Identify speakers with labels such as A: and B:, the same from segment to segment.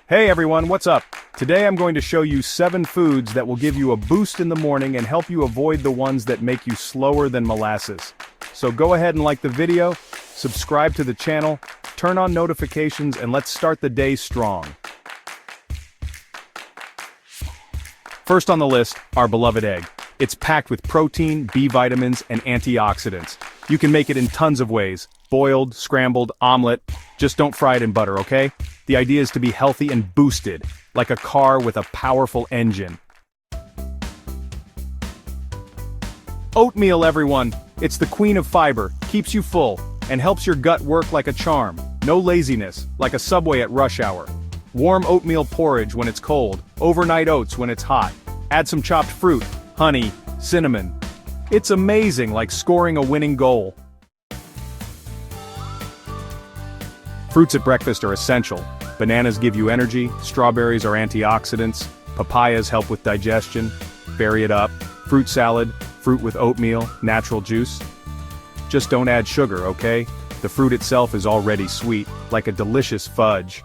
A: Hey everyone, what's up? Today I'm going to show you 7 foods that will give you a boost in the morning and help you avoid the ones that make you slower than molasses. So go ahead and like the video, subscribe to the channel, turn on notifications, and let's start the day strong. First on the list, our beloved egg. It's packed with protein, B vitamins, and antioxidants. You can make it in tons of ways: boiled, scrambled, omelet. Just don't fry it in butter, okay? The idea is to be healthy and boosted, like a car with a powerful engine. Oatmeal, everyone. It's the queen of fiber, keeps you full, and helps your gut work like a charm. No laziness, like a Subway at rush hour. Warm oatmeal porridge when it's cold, overnight oats when it's hot. Add some chopped fruit, honey, cinnamon. It's amazing, like scoring a winning goal. Fruits at breakfast are essential. Bananas give you energy, strawberries are antioxidants, papayas help with digestion. Vary it up. Fruit salad, fruit with oatmeal, natural juice. Just don't add sugar, okay? The fruit itself is already sweet, like a delicious fudge.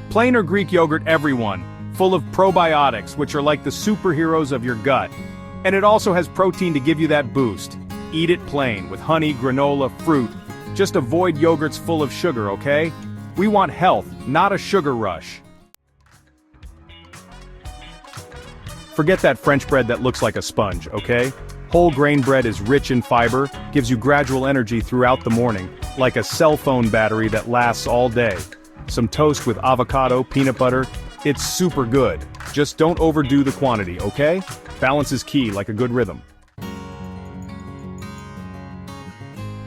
A: Plain or Greek yogurt, everyone. Full of probiotics, which are like the superheroes of your gut. And it also has protein to give you that boost. Eat it plain, with honey, granola, fruit. Just avoid yogurts full of sugar, okay? We want health, not a sugar rush. Forget that French bread that looks like a sponge, okay? Whole grain bread is rich in fiber, gives you gradual energy throughout the morning, like a cell phone battery that lasts all day. Some toast with avocado, peanut butter. It's super good. Just don't overdo the quantity, okay? Balance is key, like a good rhythm.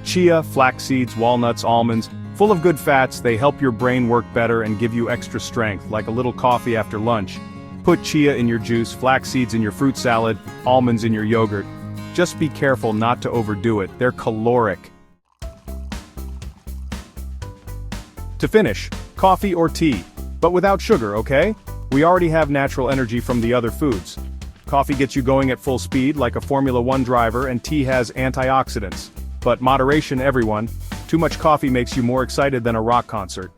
A: Chia, flax seeds, walnuts, almonds, full of good fats. They help your brain work better and give you extra strength, like a little coffee after lunch. Put chia in your juice, flax seeds in your fruit salad, almonds in your yogurt. Just be careful not to overdo it, they're caloric. To finish, coffee or tea, but without sugar, okay? We already have natural energy from the other foods. Coffee gets you going at full speed like a Formula 1 driver, and tea has antioxidants. But moderation, everyone. Too much coffee makes you more excited than a rock concert.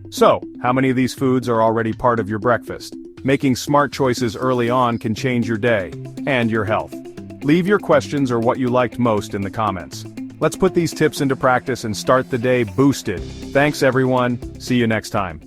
A: So, how many of these foods are already part of your breakfast? Making smart choices early on can change your day, and your health. Leave your questions or what you liked most in the comments. Let's put these tips into practice and start the day boosted. Thanks everyone, see you next time.